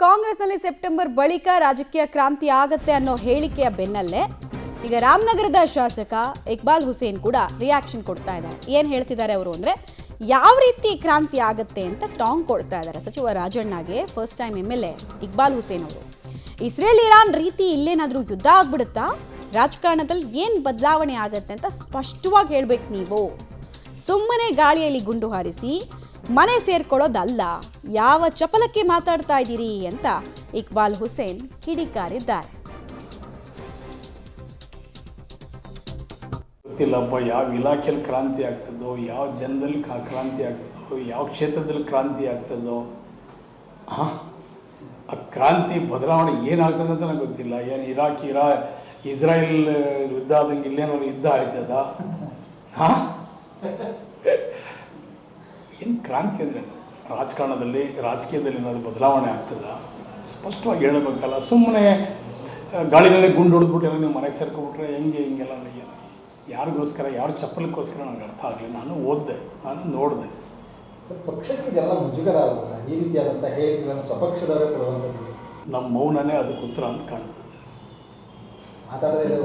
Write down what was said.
ಕಾಂಗ್ರೆಸ್ನಲ್ಲಿ ಸೆಪ್ಟೆಂಬರ್ ಬಳಿಕ ರಾಜಕೀಯ ಕ್ರಾಂತಿ ಆಗತ್ತೆ ಅನ್ನೋ ಹೇಳಿಕೆಯ ಬೆನ್ನಲ್ಲೇ ಈಗ ರಾಮನಗರದ ಶಾಸಕ ಇಕ್ಬಾಲ್ ಹುಸೇನ್ ಕೂಡ ರಿಯಾಕ್ಷನ್ ಕೊಡ್ತಾ ಇದ್ದಾರೆ. ಏನು ಹೇಳ್ತಿದ್ದಾರೆ ಅವರು ಅಂದರೆ, ಯಾವ ರೀತಿ ಕ್ರಾಂತಿ ಆಗತ್ತೆ ಅಂತ ಟಾಂಗ್ ಕೊಡ್ತಾ ಇದ್ದಾರೆ ಸಚಿವ ರಾಜಣ್ಣಗೆ. First time MLA Iqbal Hussain ಅವರು ಇಸ್ರೇಲ್ ಇರಾನ್ ರೀತಿ ಇಲ್ಲೇನಾದರೂ ಯುದ್ಧ ಆಗ್ಬಿಡುತ್ತಾ, ರಾಜಕಾರಣದಲ್ಲಿ ಏನು ಬದಲಾವಣೆ ಆಗತ್ತೆ ಅಂತ ಸ್ಪಷ್ಟವಾಗಿ ಹೇಳ್ಬೇಕು. ನೀವು ಸುಮ್ಮನೆ ಗಾಳಿಯಲ್ಲಿ ಗುಂಡು ಹಾರಿಸಿ ಮನೆ ಸೇರ್ಕೊಳ್ಳೋದಲ್ಲ, ಯಾವ ಚಪಲಕ್ಕೆ ಮಾತಾಡ್ತಾ ಇದ್ದೀರಿ ಅಂತ ಇಕ್ಬಾಲ್ ಹುಸೇನ್ ಕಿಡಿಕಾರಿದ್ದಾರೆ. ಗೊತ್ತಿಲ್ಲಪ್ಪ, ಯಾವ ಇಲಾಖೆಯಲ್ಲಿ ಕ್ರಾಂತಿ ಆಗ್ತದೋ, ಯಾವ ಜನದಲ್ಲಿ ಕ್ರಾಂತಿ ಆಗ್ತದೋ, ಯಾವ ಕ್ಷೇತ್ರದಲ್ಲಿ ಕ್ರಾಂತಿ ಆಗ್ತದೋ, ಆ ಕ್ರಾಂತಿ ಬದಲಾವಣೆ ಏನಾಗ್ತದೆ ಅಂತ ನನಗೆ ಗೊತ್ತಿಲ್ಲ. ಏನು ಇಸ್ರಾಯೇಲ್ ಯುದ್ಧ ಆದಂಗೆ ಇಲ್ಲೇನೋ ಯುದ್ಧ ಆಯ್ತದ? ಏನು ಕ್ರಾಂತಿ ಅಂದರೆ ರಾಜಕೀಯದಲ್ಲಿ ಏನಾದರೂ ಬದಲಾವಣೆ ಆಗ್ತದ? ಸ್ಪಷ್ಟವಾಗಿ ಹೇಳಬೇಕಲ್ಲ. ಸುಮ್ಮನೆ ಗಾಳಿಗಳೇ ಗುಂಡು ಹೊಡೆದ್ಬಿಟ್ಟು ಎಲ್ಲ ನೀವು ಮನೆಗೆ ಸೇರ್ಕೊಬಿಟ್ರೆ ಹಿಂಗೆಲ್ಲ ಯಾರಿಗೋಸ್ಕರ, ಯಾರ ಚಪ್ಪಲಕ್ಕೋಸ್ಕರ ನನಗೆ ಅರ್ಥ ಆಗಲಿಲ್ಲ. ನಾನು ಓದಿದೆ, ನಾನು ನೋಡಿದೆ. ಪಕ್ಷಕ್ಕೆ ಇದೆಲ್ಲ ಮುಜುಗರ ಆಗುತ್ತೆ ಸರ್, ಈ ರೀತಿಯಾದಂಥ ಹೇಳಿಕೆಗಳನ್ನು ಸ್ವಪಕ್ಷದವರೇ ಕೊಡುವಂಥದ್ದು. ನಮ್ಮ ಮೌನನೇ ಅದಕ್ಕೆ ಉತ್ತರ ಅಂತ ಕಾಣ್ತದೆ. ಮಾತಾಡೋದೇ